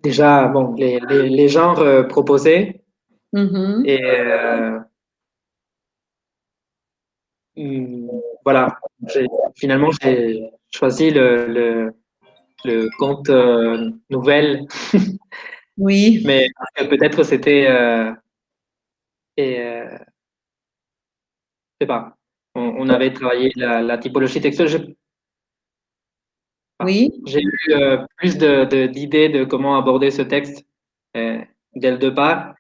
Déjà, bon, les genres proposés Mhm. et voilà. Finalement, j'ai choisi le conte nouvelle, Oui, mais parce que peut-être c'était, et, je sais pas, on avait travaillé la typologie textuelle. oui, J'ai eu plus d'idées de comment aborder ce texte euh, dès le départ.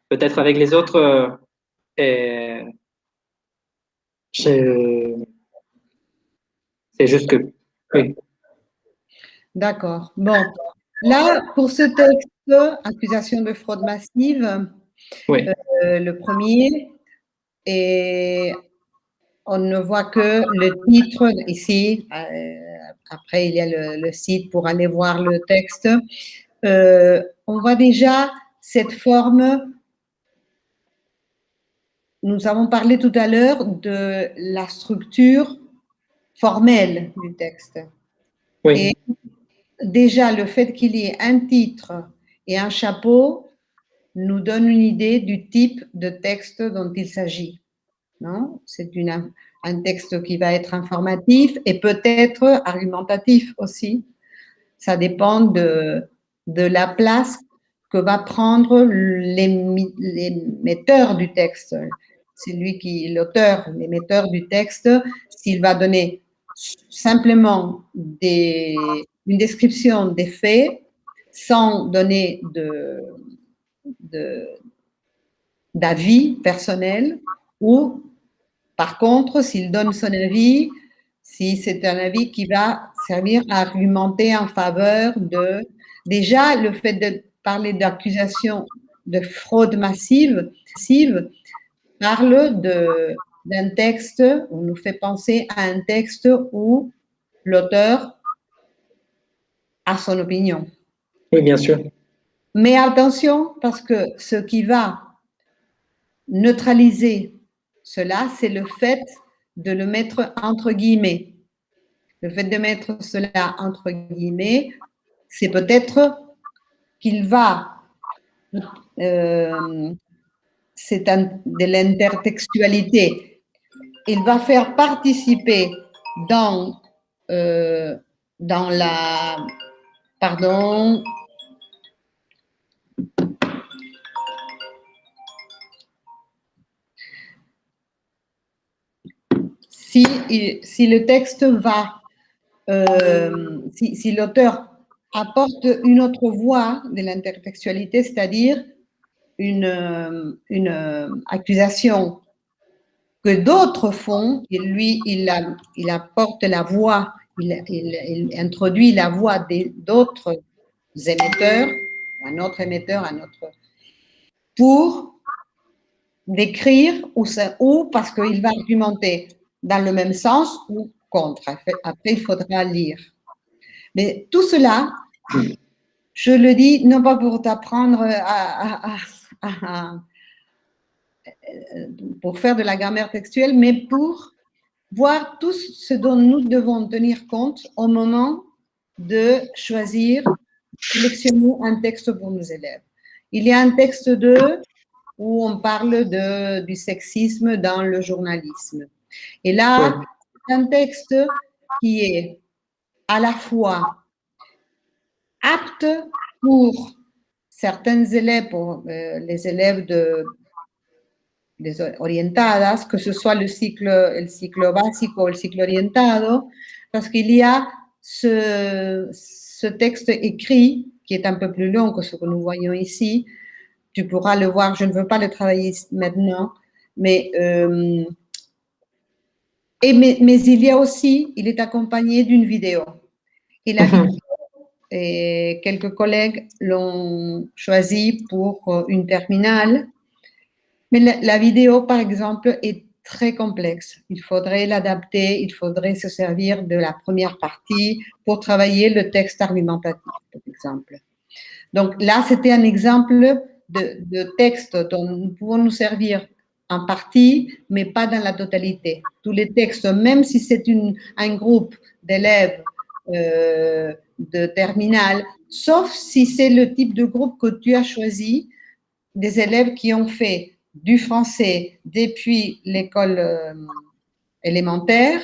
Peut-être avec les autres, et je- c'est juste que, oui, d'accord. Bon, là, pour ce texte, accusation de fraude massive, oui, le premier, et on ne voit que le titre ici. Après, il y a le site pour aller voir le texte. On voit déjà cette forme. Nous avons parlé tout à l'heure de la structure formelle du texte. Et oui, déjà, le fait qu'il y ait un titre et un chapeau nous donne une idée du type de texte dont il s'agit. Non? C'est un texte qui va être informatif et peut-être argumentatif aussi. Ça dépend de la place que va prendre l'émetteur du texte. C'est lui qui, l'auteur, l'émetteur du texte, s'il va donner simplement une description des faits sans donner de, d'avis personnel ou par contre, s'il donne son avis, si c'est un avis qui va servir à argumenter en faveur de… Déjà, le fait de parler d'accusation de fraude massive parle d'un texte, on nous fait penser à un texte où l'auteur a son opinion. oui, bien sûr. Mais attention, parce que ce qui va neutraliser cela, c'est le fait de le mettre entre guillemets. Le fait de mettre cela entre guillemets, c'est peut-être qu'il va, euh, c'est de l'intertextualité, il va faire participer dans, euh, dans la, pardon, si le texte va, si l'auteur apporte une autre voie de l'intertextualité, c'est-à-dire une accusation que d'autres font, et lui, il apporte la voix, il introduit la voix d'autres émetteurs, un autre émetteur, un autre, pour décrire ou parce qu'il va argumenter dans le même sens ou contre. Après, il faudra lire. Mais tout cela, je le dis non pas pour t'apprendre pour faire de la grammaire textuelle, mais pour voir tout ce dont nous devons tenir compte au moment de choisir, sélectionner un texte pour nos élèves. Il y a un texte 2 où on parle du sexisme dans le journalisme. Et Oui, là, c'est un texte qui est à la fois apte pour certains élèves, pour les élèves des orientadas, que ce soit el ciclo básico o el ciclo orientado, parce qu'il y a ce texte écrit qui est un peu plus long que ce que nous voyons ici. Tu pourras le voir, je ne veux pas le travailler maintenant, mais, mais il y a aussi, il est accompagné d'une vidéo. Et la vidéo, et quelques collègues l'ont choisi pour une terminale. Mais la vidéo, par exemple, est très complexe. Il faudrait l'adapter, il faudrait se servir de la première partie pour travailler le texte argumentatif, par exemple. Donc là, c'était un exemple de texte dont nous pouvons nous servir en partie, mais pas dans la totalité. Tous les textes, même si c'est un groupe d'élèves de terminale, sauf si c'est le type de groupe que tu as choisi, des élèves qui ont fait du français depuis l'école élémentaire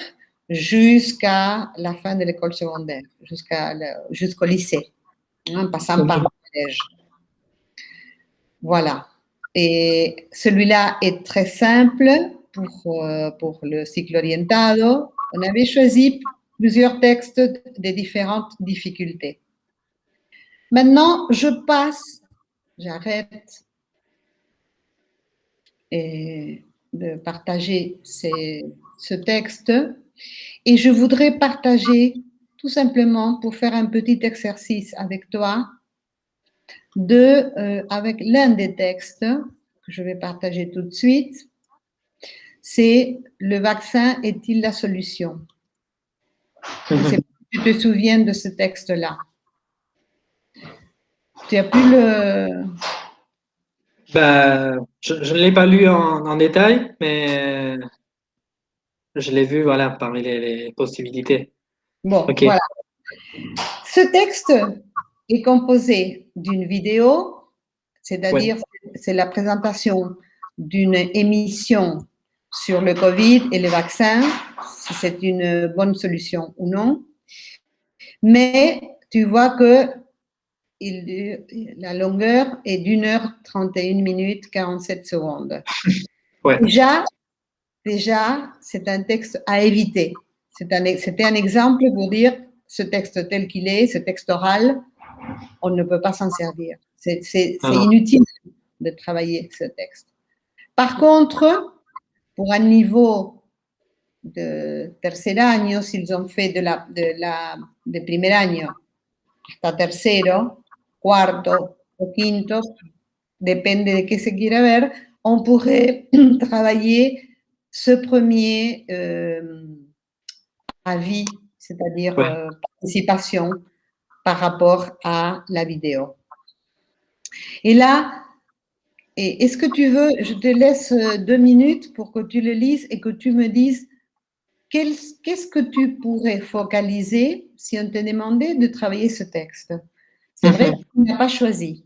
jusqu'à la fin de l'école secondaire, jusqu'au lycée, en passant par le collège. Voilà. Et celui-là est très simple pour le cycle orientado. On avait choisi plusieurs textes de différentes difficultés. Maintenant, j'arrête de partager ce texte et je voudrais partager tout simplement pour faire un petit exercice avec toi avec l'un des textes que je vais partager tout de suite. C'est le vaccin est-il la solution? Je ne sais pas si tu te souviens de ce texte-là. Tu as pu le... Je ne l'ai pas lu en détail, mais je l'ai vu voilà, parmi les possibilités. Bon, Ok. voilà. Ce texte est composé d'une vidéo, c'est-à-dire c'est la présentation d'une émission sur le Covid et le vaccin, si c'est une bonne solution ou non. Mais tu vois que la longueur est d'1h31 minutes 47 secondes. Ouais. Déjà, c'est un texte à éviter. C'était un exemple pour dire ce texte tel qu'il est, ce texte oral, on ne peut pas s'en servir. C'est inutile de travailler ce texte. Par contre, pour un niveau de tercer año, s'ils ont fait de primer año hasta tercero, cuarto o quinto, depende de qué se quiera ver, on pourrait travailler ce premier avis, c'est-à-dire participation par rapport à la vidéo. Et là, est-ce que tu veux, je te laisse 2 minutes pour que tu le lises et que tu me dises qu'est-ce que tu pourrais focaliser si on te demandait de travailler ce texte. C'est vrai que tu n'as pas choisi,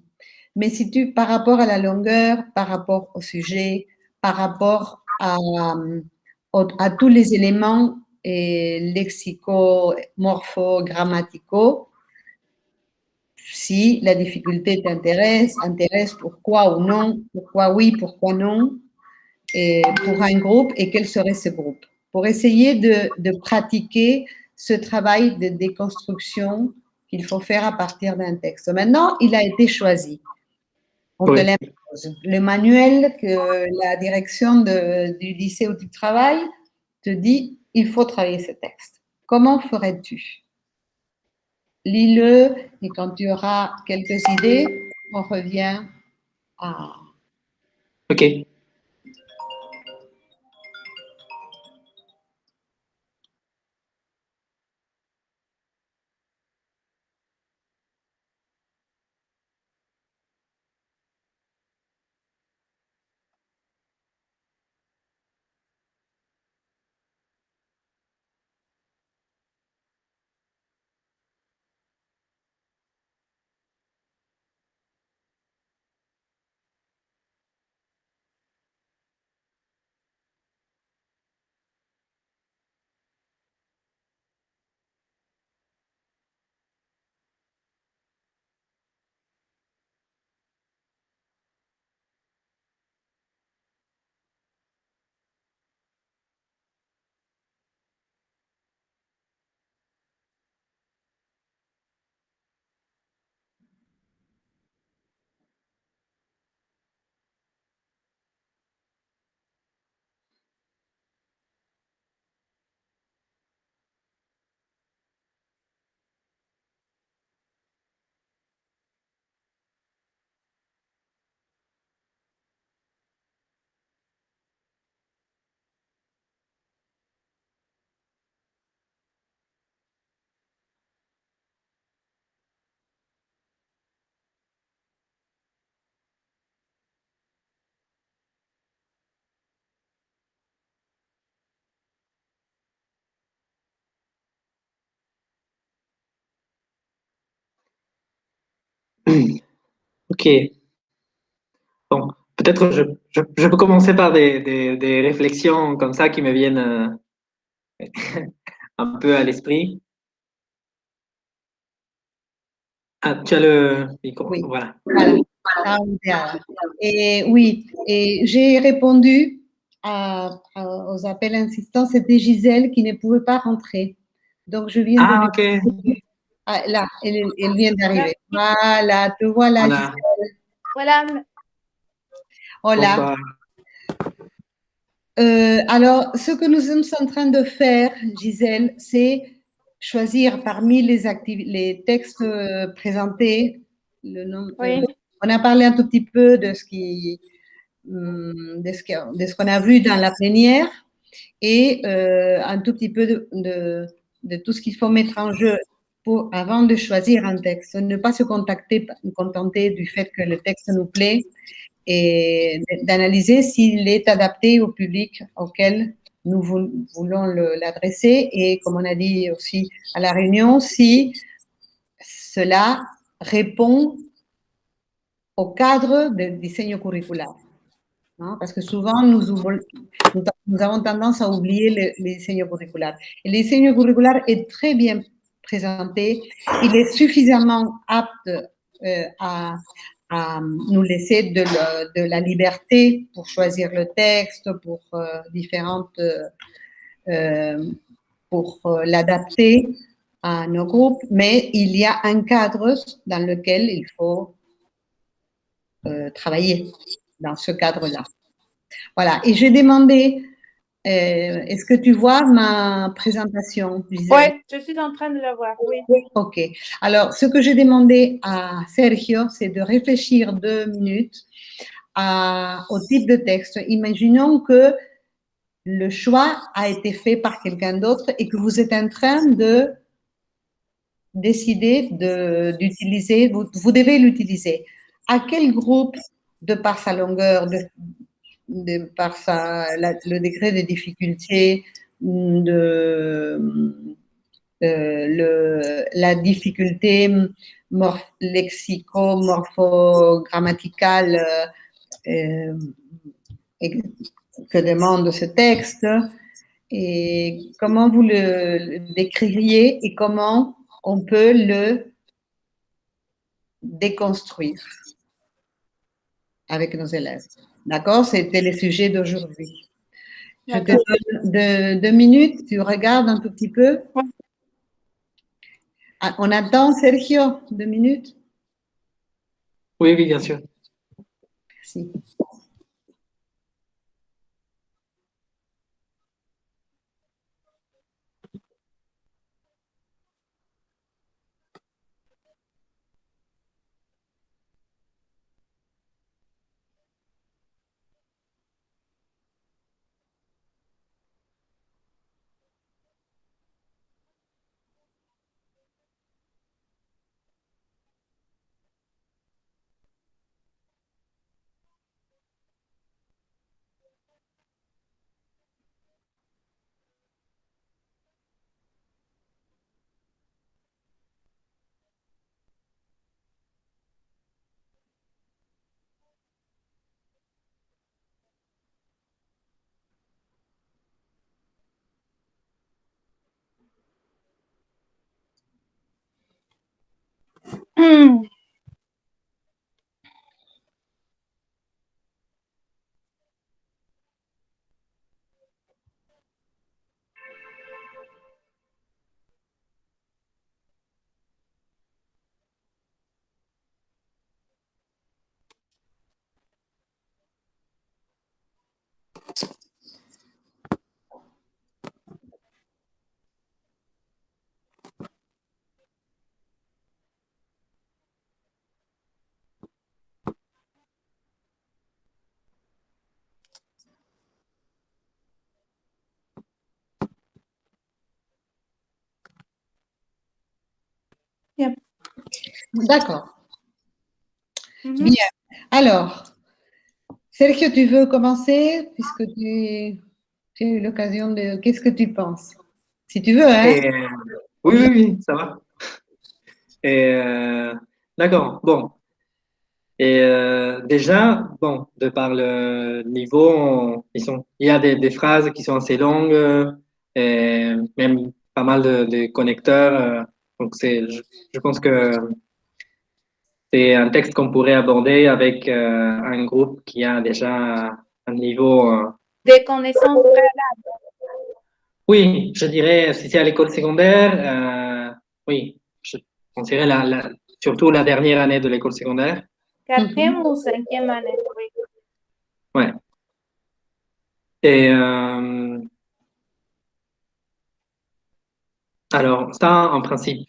mais si tu, par rapport à la longueur, par rapport au sujet, par rapport à tous les éléments lexico, morpho, grammaticaux, si la difficulté intéresse pourquoi ou non, pourquoi oui, pourquoi non, et pour un groupe et quel serait ce groupe, pour essayer de pratiquer ce travail de déconstruction qu'il faut faire à partir d'un texte. Maintenant, il a été choisi. On te l'impose. Le manuel que la direction du lycée où tu travailles te dit, il faut travailler ce texte. Comment ferais-tu? Lis-le et quand tu auras quelques idées, on revient à... Ok. Ok. Bon, peut-être je peux commencer par des réflexions comme ça qui me viennent un peu à l'esprit. Ah, tu as le micro, Oui, voilà. voilà. Ah, bien. Et oui, et j'ai répondu aux appels insistants. C'était Gisèle qui ne pouvait pas rentrer. Donc, je viens de Ah, lui. ok. Ah, là, elle vient d'arriver. Voilà, te voilà, Voilà. Gisèle. Voilà. Hola. Bonsoir. Alors, ce que nous sommes en train de faire, Gisèle, c'est choisir parmi les textes présentés. Oui. On a parlé un tout petit peu de de ce qu'on a vu dans la plénière et un tout petit peu de tout ce qu'il faut mettre en jeu avant de choisir un texte. Ne pas se contenter du fait que le texte nous plaît et d'analyser s'il est adapté au public auquel nous voulons l'adresser et, comme on a dit aussi à la réunion, si cela répond au cadre du diseño curriculaire. Hein, parce que souvent, nous avons tendance à oublier le diseño curriculaire. Et le diseño curriculaire est très bien présenté. Il est suffisamment apte à nous laisser de la liberté pour choisir le texte, pour l'adapter à nos groupes, mais il y a un cadre dans lequel il faut travailler, dans ce cadre-là. Voilà, et j'ai demandé, est-ce que tu vois ma présentation, Gisèle? Oui, je suis en train de la voir, oui. Ok, alors ce que j'ai demandé à Sergio, c'est de réfléchir 2 minutes au type de texte. Imaginons que le choix a été fait par quelqu'un d'autre et que vous êtes en train de décider d'utiliser, vous devez l'utiliser. À quel groupe, de par sa longueur, par le degré de difficulté, la difficulté lexico-morphogrammaticale euh, que demande ce texte, et comment vous le décririez et comment on peut le déconstruire avec nos élèves. D'accord? C'était le sujet d'aujourd'hui. Je te donne 2 minutes, tu regardes un tout petit peu. Ouais. Ah, on attend Sergio, 2 minutes. Oui, oui, bien sûr. Merci. Yep. D'accord. Mhm. Bien. Alors, Sergio, tu veux commencer puisque tu as eu l'occasion de... Qu'est-ce que tu penses? Si tu veux, hein? Oui, oui, oui, ça va. D'accord. Bon. Et déjà, bon, de par le niveau, il y a des phrases qui sont assez longues, et même pas mal de connecteurs. Donc je pense que c'est un texte qu'on pourrait aborder avec un groupe qui a déjà un niveau. Des connaissances préalables. Oui, je dirais, si c'est à l'école secondaire, oui, je dirais surtout la dernière année de l'école secondaire. Quatrième ou cinquième année, oui. Ouais. Et alors, ça, en principe.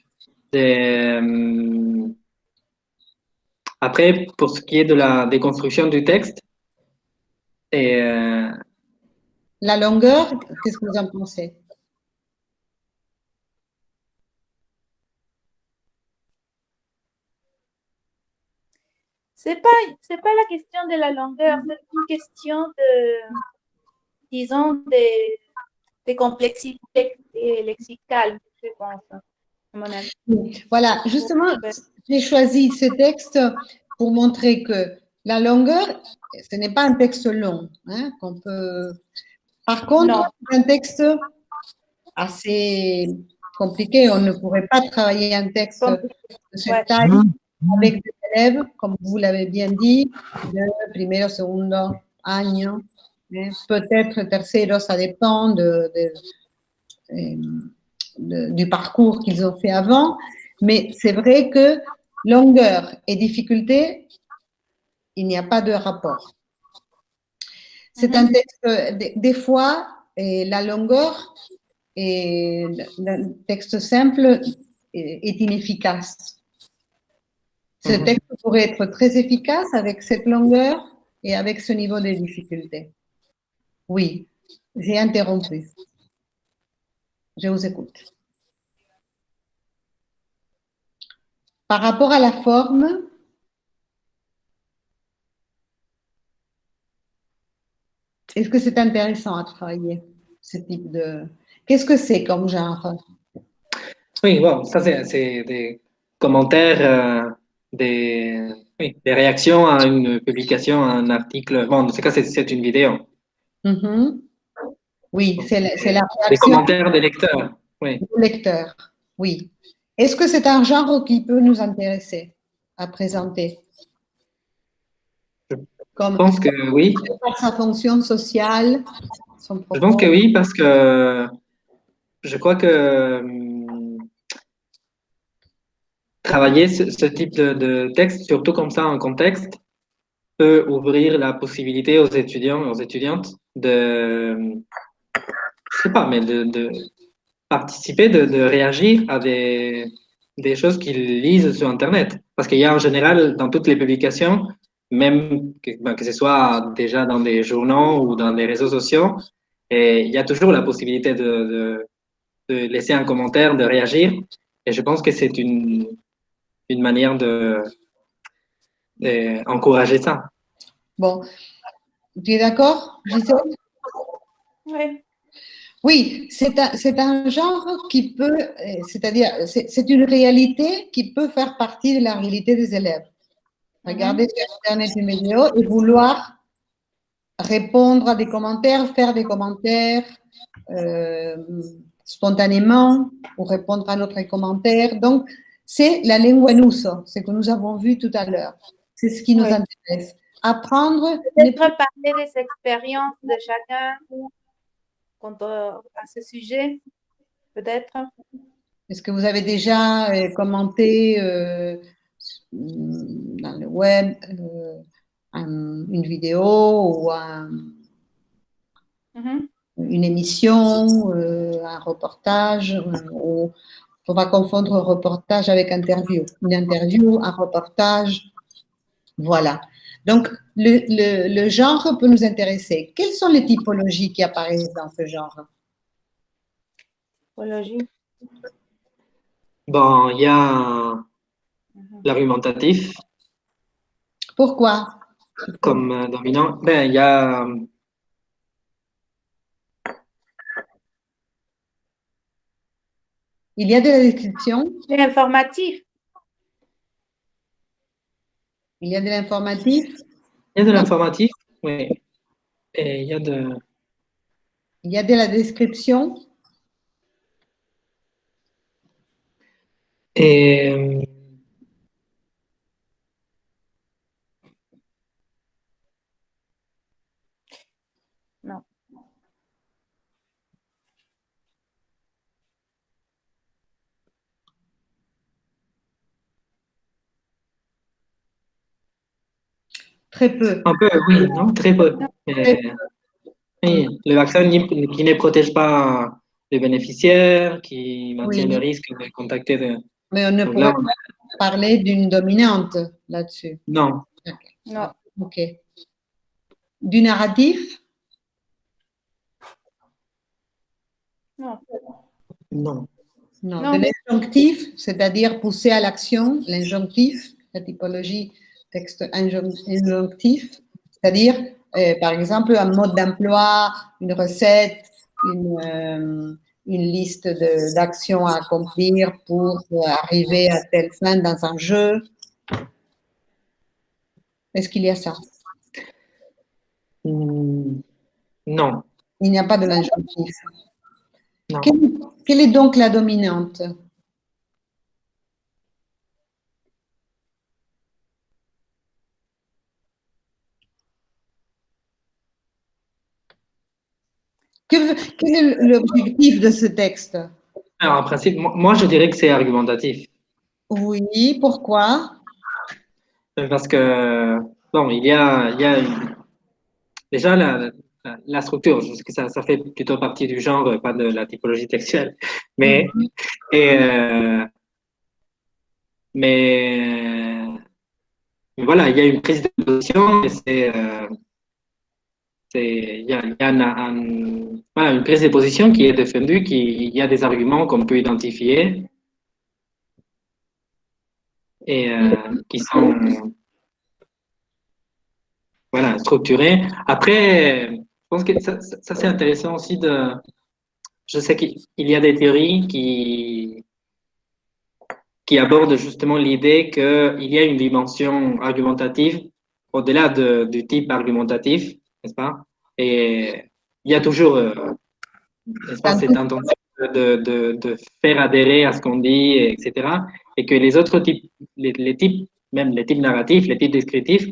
Après, pour ce qui est de la déconstruction du texte, et, La longueur, qu'est-ce que vous en pensez? C'est pas la question de la longueur, c'est une question de, disons, de complexité lexicale, je pense, à mon avis. Voilà, justement, j'ai choisi ce texte pour montrer que la longueur, ce n'est pas un texte long, hein, qu'on peut. Par contre, Non. c'est un texte assez compliqué. On ne pourrait pas travailler un texte de cette Ouais. taille avec des élèves, comme vous l'avez bien dit, de primero, segundo año, hein. Peut-être tercero, ça dépend du parcours qu'ils ont fait avant. Mais c'est vrai que longueur et difficulté, il n'y a pas de rapport. C'est un texte, des fois, la longueur d'un texte simple est inefficace. Ce texte pourrait être très efficace avec cette longueur et avec ce niveau de difficulté. Oui, j'ai interrompu. Je vous écoute. Par rapport à la forme, est-ce que c'est intéressant à travailler, ce type de. Qu'est-ce que c'est comme genre? oui, bon, ça c'est des commentaires, des réactions à une publication, à un article. Bon, dans ce cas, c'est une vidéo. Mhm. Oui, Donc, c'est la des réaction commentaires des lecteurs. Oui. du lecteur. Oui. Est-ce que c'est un genre qui peut nous intéresser à présenter? Je Comme pense que oui. par sa fonction sociale, son Je pense que propos. oui, parce que je crois que travailler ce type de texte, surtout comme ça en contexte, peut ouvrir la possibilité aux étudiants et aux étudiantes je sais pas, mais de participer, de réagir à des choses qu'ils lisent sur Internet. Parce qu'il y a en général, dans toutes les publications, même que ce soit déjà dans des journaux ou dans les réseaux sociaux, et il y a toujours la possibilité de laisser un commentaire, de réagir. Et je pense que c'est une manière d'encourager ça. Bon, tu es d'accord, Gisèle? Oui. Oui, c'est un genre qui peut, c'est-à-dire, c'est une réalité qui peut faire partie de la réalité des élèves. Regarder sur Internet une vidéo et vouloir répondre à des commentaires, faire des commentaires euh, spontanément ou répondre à notre commentaire. Donc, c'est la lingua en uso, ce que nous avons vu tout à l'heure. C'est ce qui nous Oui. intéresse. Apprendre Peut-être parler des expériences de chacun à ce sujet, peut-être. Est-ce que vous avez déjà commenté dans le web une vidéo ou une émission, un reportage on va confondre reportage avec interview. Une interview, un reportage, voilà. Donc, le genre peut nous intéresser. Quelles sont les typologies qui apparaissent dans ce genre? Typologie. Bon, il y a l'argumentatif Pourquoi? comme dominant. Ben, il y a Il y a de la description. C'est informatif. Il y a de l'informatif. Il y a de l'informatif, oui. Et il y a de... Il y a de la description. Et Non. Très peu. un peu, oui, non, très peu. Très peu. Oui, le vaccin qui ne protège pas les bénéficiaires, qui maintient le Oui, risque de contacter de... mais on ne Donc là, pourrait pas parler d'une dominante là-dessus. non, Non. OK. Du narratif? Non. non. Non. Non. De l'injonctif, c'est-à-dire pousser à l'action, l'injonctif, la typologie texte injonctif, c'est-à-dire, par exemple, un mode d'emploi, une recette, une liste d'actions à accomplir pour arriver à telle fin dans un jeu. Est-ce qu'il y a ça? Non, Il n'y a pas de l'injonctif. non. Quelle est donc la dominante? Quel est l'objectif de ce texte? Alors, en principe, moi, je dirais que c'est argumentatif. Oui, pourquoi? Parce que, bon, déjà la structure, je sais que ça fait plutôt partie du genre, pas de la typologie textuelle. Mais, Mhm. et, euh, mais, voilà, il y a une prise de position et il y a voilà, une prise de position qui est défendue, il y a des arguments qu'on peut identifier et qui sont voilà, structurés. Après, je pense que ça c'est intéressant aussi de. Je sais qu'il y a des théories qui abordent justement l'idée qu'il y a une dimension argumentative au-delà du type argumentatif, n'est-ce pas? Et il y a toujours, n'est-ce pas, Dans cette tout- intention de faire adhérer à ce qu'on dit, etc. Et que les autres types, les types, même les types narratifs, les types descriptifs,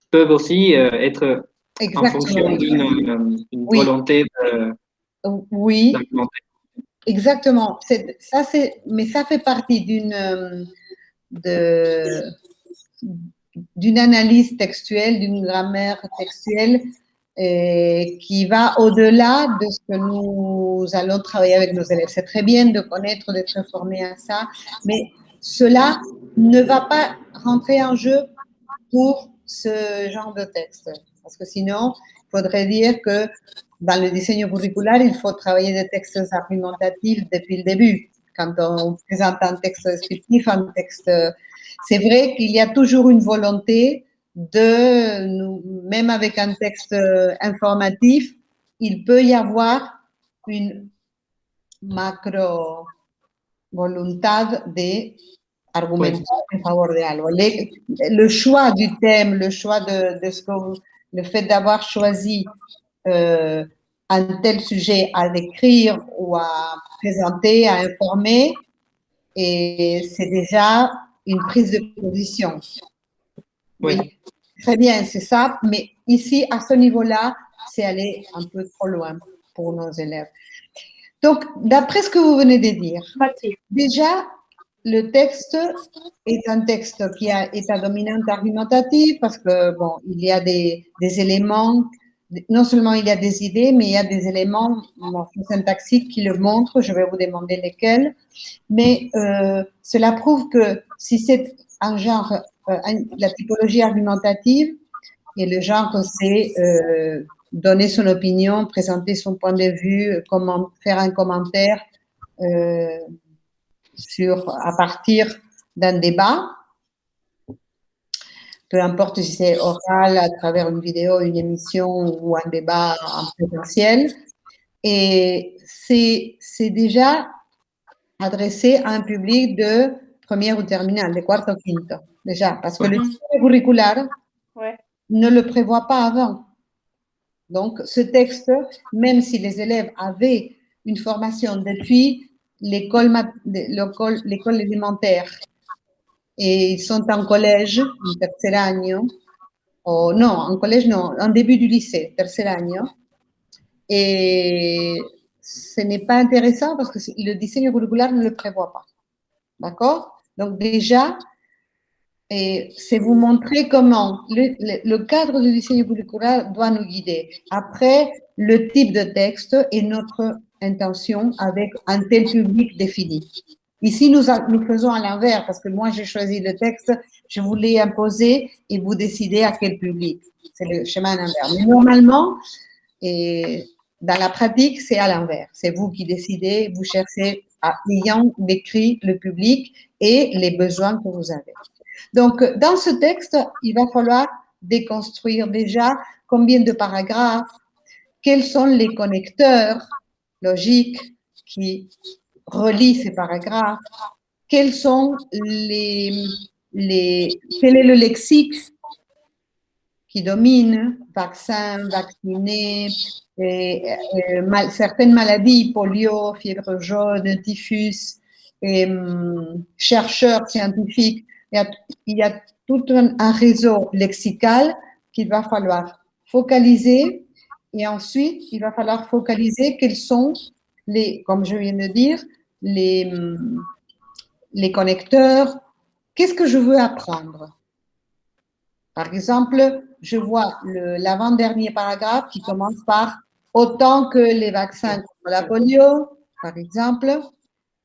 peuvent aussi être en fonction Exactement. d'une Oui, volonté oui, d'argumenter. exactement. Mais ça fait partie de, d'une analyse textuelle, d'une grammaire textuelle qui va au-delà de ce que nous allons travailler avec nos élèves. C'est très bien de connaître, d'être formé à ça, mais cela ne va pas rentrer en jeu pour ce genre de texte. Parce que sinon, il faudrait dire que dans le diseño curriculaire, il faut travailler des textes argumentatifs depuis le début. Quand on présente un texte descriptif, un texte, c'est vrai qu'il y a toujours une volonté même avec un texte informatif, il peut y avoir une macro voluntad de argumentar en favor de algo. Le choix du thème, le choix de ce que le fait d'avoir choisi un tel sujet à décrire ou à présenter, à informer, et c'est déjà une prise de position. Oui. Oui, très bien, c'est ça. Mais ici, à ce niveau-là, c'est aller un peu trop loin pour nos élèves. Donc, d'après ce que vous venez de dire, déjà, le texte est un texte qui est à dominante argumentative parce que, bon, il y a des éléments, non seulement il y a des idées, mais il y a des éléments morphosyntaxiques qui le montrent. Je vais vous demander lesquels. Mais cela prouve que si c'est un genre, la typologie argumentative, et le genre, c'est donner son opinion, présenter son point de vue, faire un commentaire à partir d'un débat, peu importe si c'est oral, à travers une vidéo, une émission ou un débat en présentiel. Et c'est déjà adressé à un public de première ou terminale, de cuarto au quinto, déjà, parce que le Mhm. système curriculaire Ouais. ne le prévoit pas avant. Donc, ce texte, même si les élèves avaient une formation depuis l'école élémentaire et ils sont en collège, en tercer año, ou non, en collège, non, en début du lycée, tercer año, et ce n'est pas intéressant parce que le diseño curricular ne le prévoit pas. D'accord? Donc, déjà, et c'est vous montrer comment le cadre du diseño curricular doit nous guider. Après, le type de texte et notre intention avec un tel public défini. Ici, nous faisons à l'envers parce que moi, j'ai choisi le texte, je vous l'ai imposé et vous décidez à quel public. C'est le chemin à l'envers. Mais normalement, et dans la pratique, c'est à l'envers. C'est vous qui décidez, vous cherchez ayant décrit le public et les besoins que vous avez. Donc, dans ce texte, il va falloir déconstruire déjà combien de paragraphes, quels sont les connecteurs logiques qui relient ces paragraphes, quels sont quel est le lexique qui domine, vaccin, vacciné, certaines maladies, polio, fièvre jaune, typhus, chercheurs scientifiques. Il y a tout un réseau lexical qu'il va falloir focaliser et ensuite, il va falloir focaliser quels sont comme je viens de dire, les connecteurs. Qu'est-ce que je veux apprendre? Par exemple, je vois l'avant-dernier paragraphe qui commence par « autant que les vaccins contre la polio », par exemple.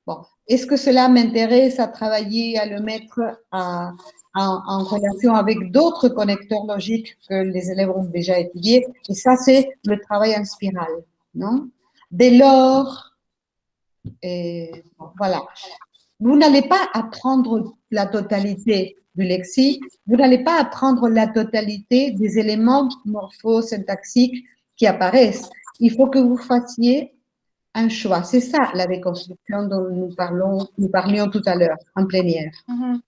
Bon, est-ce que cela m'intéresse à travailler, à le mettre en relation avec d'autres connecteurs logiques que les élèves ont déjà étudiés? Et ça, c'est le travail en spirale, non? Dès lors, voilà. Vous n'allez pas apprendre la totalité du lexique, vous n'allez pas apprendre la totalité des éléments morpho-syntaxiques qui apparaissent. Il faut que vous fassiez un choix. C'est ça la déconstruction dont nous parlions tout à l'heure en plénière. Mhm.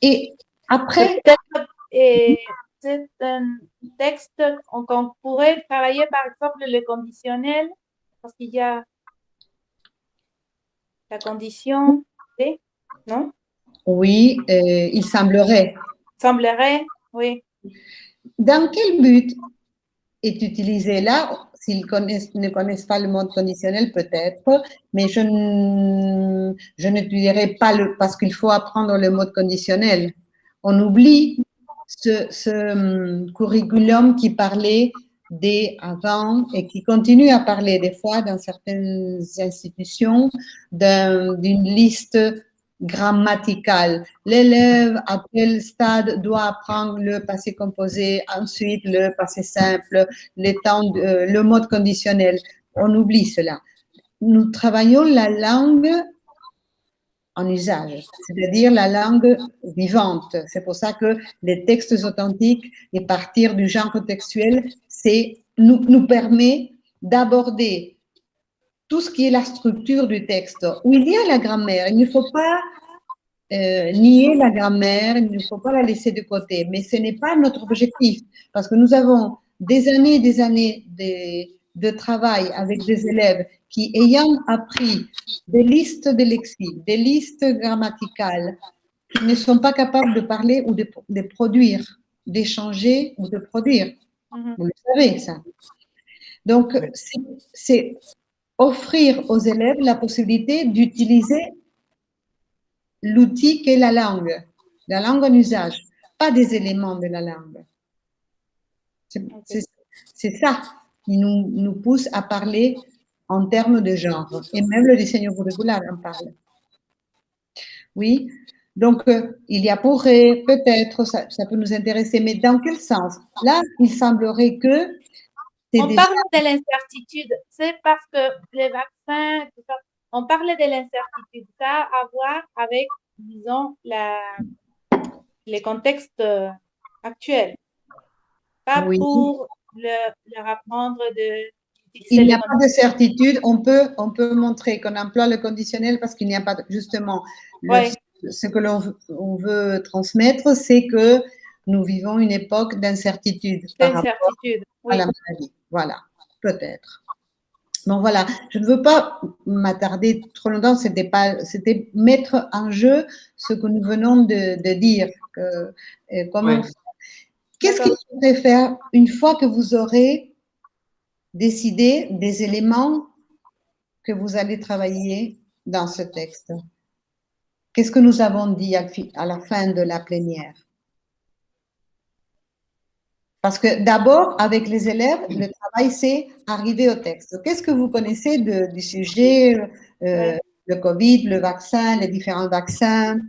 Et après… C'est un texte qu'on pourrait travailler, par exemple, le conditionnel, parce qu'il y a la condition T, non? Oui, il semblerait. Semblerait, oui. Dans quel but est utilisé là? S'ils ne connaissent pas le mode conditionnel, peut-être, mais je n'utiliserai pas parce qu'il faut apprendre le mode conditionnel. On oublie ce curriculum qui parlait avant et qui continue à parler des fois dans certaines institutions d'une liste grammaticale. L'élève à tel stade doit apprendre le passé composé, ensuite le passé simple, le mode conditionnel. On oublie cela. Nous travaillons la langue en usage, c'est-à-dire la langue vivante. C'est pour ça que les textes authentiques et partir du genre textuel, nous permet d'aborder tout ce qui est la structure du texte, où il y a la grammaire. Il ne faut pas nier la grammaire, il ne faut pas la laisser de côté, mais ce n'est pas notre objectif, parce que nous avons des années de travail avec des élèves qui, ayant appris des listes de lexiques, des listes grammaticales, ne sont pas capables de parler ou de produire, d'échanger ou de produire. Vous le savez, ça. Donc, c'est offrir aux élèves la possibilité d'utiliser l'outil qu'est la langue en usage, pas des éléments de la langue. C'est ça qui nous pousse à parler en termes de genre. Et même le diseño curricular en parle. Oui, donc il y a pourrait, peut-être, ça peut nous intéresser, mais dans quel sens? Là, il semblerait que… On parle de l'incertitude, c'est parce que les vaccins, tout ça, on parle de l'incertitude, ça a à voir avec, disons, les contextes actuels. Pas oui. pour leur apprendre de… Il n'y a pas de certitude. On peut montrer qu'on emploie le conditionnel parce qu'il n'y a pas justement ce que on veut transmettre, c'est que nous vivons une époque d'incertitude par rapport à la maladie. Voilà, peut-être. Bon, voilà, je ne veux pas m'attarder trop longtemps, c'était mettre en jeu ce que nous venons de dire. Comment Qu'est-ce qu'il faudrait faire une fois que vous aurez décidé des éléments que vous allez travailler dans ce texte? Qu'est-ce que nous avons dit à la fin de la plénière? Parce que d'abord, avec les élèves, le travail, c'est arriver au texte. Qu'est-ce que vous connaissez du sujet, le Covid, le vaccin, les différents vaccins?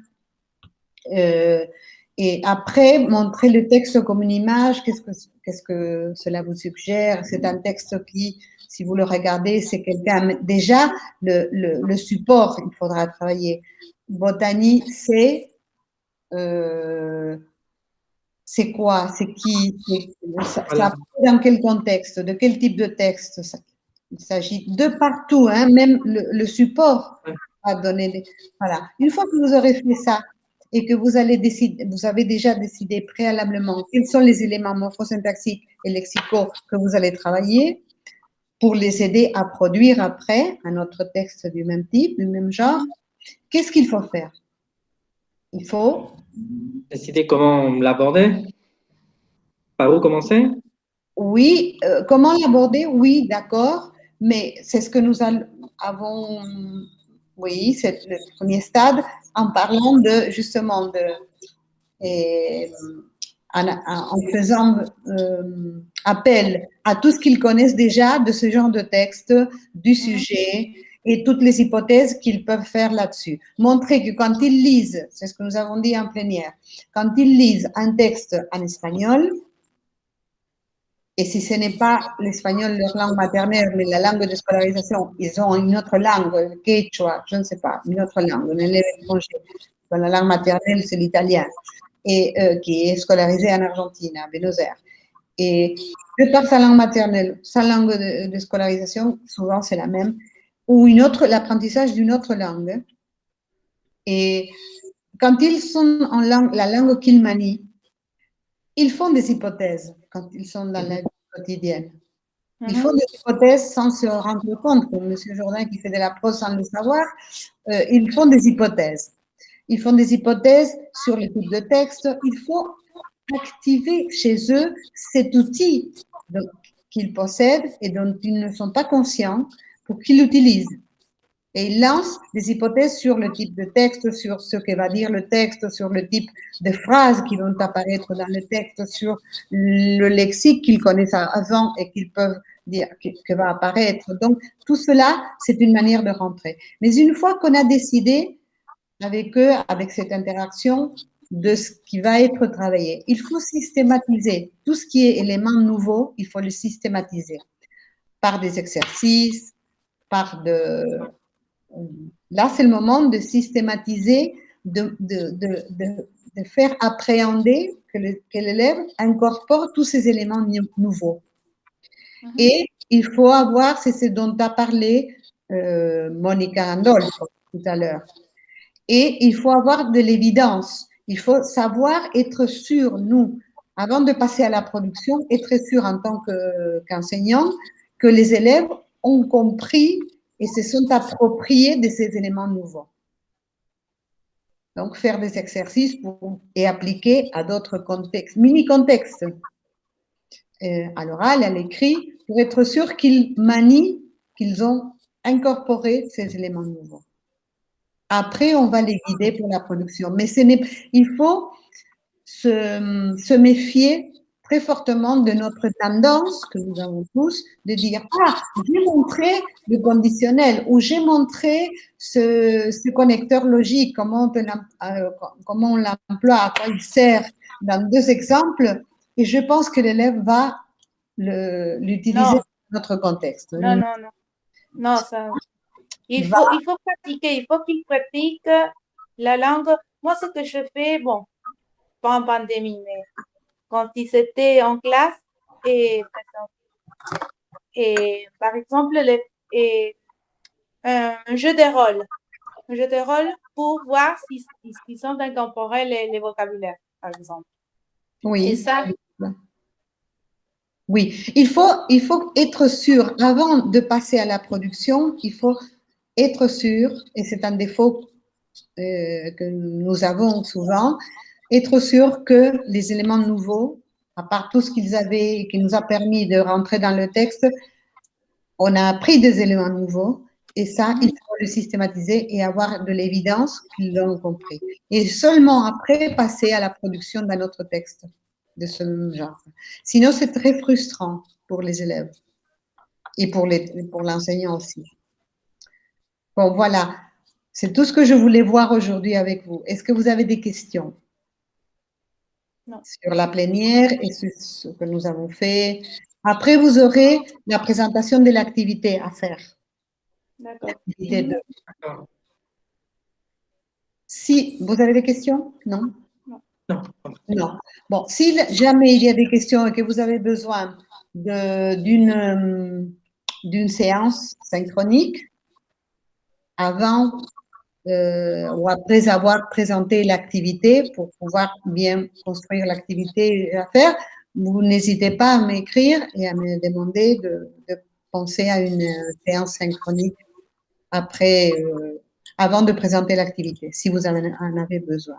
Et après, montrer le texte comme une image, qu'est-ce que cela vous suggère? C'est un texte qui, si vous le regardez, c'est quelqu'un, déjà, le support, il faudra travailler. Botany, c'est quoi? C'est qui? Ça dans quel contexte? De quel type de texte? Il s'agit de partout, hein, même le support à donner. Voilà. Une fois que vous aurez fait ça et que vous avez déjà décidé préalablement quels sont les éléments morphosyntaxiques et lexicaux que vous allez travailler pour les aider à produire après un autre texte du même type, du même genre, qu'est-ce qu'il faut faire? Il faut décider comment l'aborder. Par où commencer? Oui, comment l'aborder? Oui, d'accord, mais c'est ce que nous avons, oui, c'est le premier stade en parlant justement en faisant appel à tout ce qu'ils connaissent déjà de ce genre de texte, du sujet et toutes les hypothèses qu'ils peuvent faire là-dessus. Montrer que quand ils lisent, c'est ce que nous avons dit en plénière, quand ils lisent un texte en espagnol, et si ce n'est pas l'espagnol leur langue maternelle, mais la langue de scolarisation, ils ont une autre langue, le quechua, je ne sais pas, une autre langue, un élève étranger. La langue maternelle, c'est l'italien, et qui est scolarisé en Argentine, à Buenos Aires. Et de par sa langue maternelle, sa langue de scolarisation, souvent c'est la même, ou l'apprentissage d'une autre langue. Et quand ils sont en la langue qu'ils manient, ils font des hypothèses quand ils sont dans la vie quotidienne. Ils font des hypothèses sans se rendre compte, comme M. Jourdain qui fait de la prose sans le savoir, ils font des hypothèses. Ils font des hypothèses sur le type de texte. Il faut activer chez eux cet outil qu'ils possèdent et dont ils ne sont pas conscients pour qu'ils l'utilisent. Et ils lancent des hypothèses sur le type de texte, sur ce que va dire le texte, sur le type de phrases qui vont apparaître dans le texte, sur le lexique qu'ils connaissent avant et qu'ils peuvent dire que va apparaître. Donc, tout cela, c'est une manière de rentrer. Mais une fois qu'on a décidé avec eux, avec cette interaction, de ce qui va être travaillé, il faut systématiser. Tout ce qui est élément nouveau, il faut le systématiser par des exercices, Là, c'est le moment de systématiser, de faire appréhender que l'élève incorpore tous ces éléments nouveaux. Et il faut avoir, c'est ce dont a parlé Monica Andolfo tout à l'heure. Et il faut avoir de l'évidence. Il faut savoir être sûr, nous, avant de passer à la production, être sûr en tant qu'enseignant que les élèves ont compris et se sont appropriés de ces éléments nouveaux. Donc, faire des exercices et appliquer à d'autres contextes, mini-contextes, à l'oral, à l'écrit, pour être sûr qu'ils manient, qu'ils ont incorporé ces éléments nouveaux. Après, on va les guider pour la production. Mais il faut se méfier très fortement de notre tendance que nous avons tous de dire « Ah, j'ai montré le conditionnel ou j'ai montré ce connecteur logique, comment on l'emploie, à quoi il sert dans 2 exemples et je pense que l'élève va l'utiliser dans notre contexte. » Non, ça... Il faut pratiquer, il faut qu'il pratique la langue. Moi, ce que je fais, bon, pas en pandémie, mais quand ils étaient en classe, et par exemple, un jeu de rôle. Un jeu de rôle, pour voir s'ils sont incorporés les vocabulaires, par exemple. Oui. Et ça, oui, il faut être sûr, avant de passer à la production, il faut être sûr, et c'est un défaut que nous avons souvent, être sûr que les éléments nouveaux, à part tout ce qu'ils avaient et qui nous a permis de rentrer dans le texte, on a appris des éléments nouveaux, et ça, il faut le systématiser et avoir de l'évidence qu'ils l'ont compris. Et seulement après, passer à la production d'un autre texte de ce même genre. Sinon, c'est très frustrant pour les élèves et pour l'enseignant aussi. Bon, voilà. C'est tout ce que je voulais voir aujourd'hui avec vous. Est-ce que vous avez des questions? Non. Sur la plénière et sur ce que nous avons fait? Après, vous aurez la présentation de l'activité à faire. d'accord. L'activité 2. D'accord. Si vous avez des questions? Non? Non. Non. Bon, si jamais il y a des questions et que vous avez besoin d'une séance synchronique, avant ou après avoir présenté l'activité pour pouvoir bien construire l'activité à faire, vous n'hésitez pas à m'écrire et à me demander de penser à une séance synchronique après, avant de présenter l'activité, si vous en avez besoin.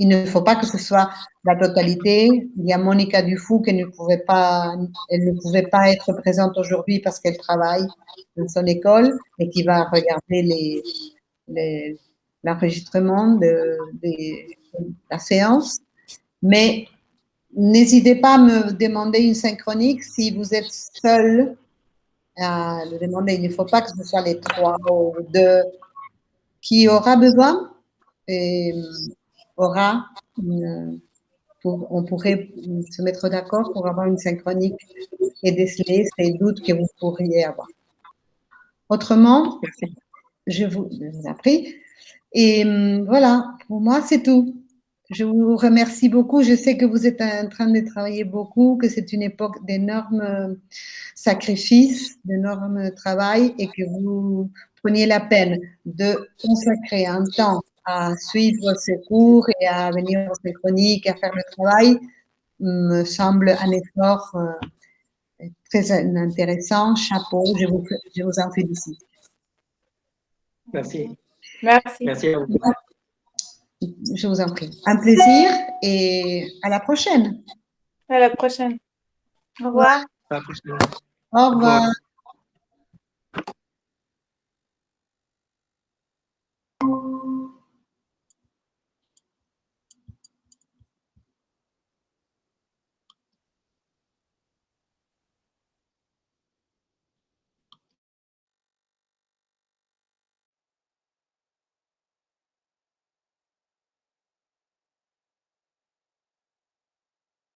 Il ne faut pas que ce soit la totalité. Il y a Monica Dufour qui ne pouvait pas être présente aujourd'hui parce qu'elle travaille dans son école et qui va regarder l'enregistrement de la séance. Mais n'hésitez pas à me demander une synchronique si vous êtes seul à le demander. Il ne faut pas que ce soit les 3 ou 2 qui aura besoin et aura on pourrait se mettre d'accord pour avoir une synchronique et déceler ces doutes que vous pourriez avoir. Autrement, je vous en prie. Et voilà, pour moi, c'est tout. Je vous remercie beaucoup. Je sais que vous êtes en train de travailler beaucoup, que c'est une époque d'énormes sacrifices, d'énormes travail et que vous preniez la peine de consacrer un temps à suivre ces cours et à venir aux chroniques, à faire le travail, me semble un effort très intéressant. Chapeau, je vous en félicite. Merci. Merci. Merci à vous. Je vous en prie. Un plaisir et à la prochaine. À la prochaine. Au revoir. À la prochaine. Au revoir.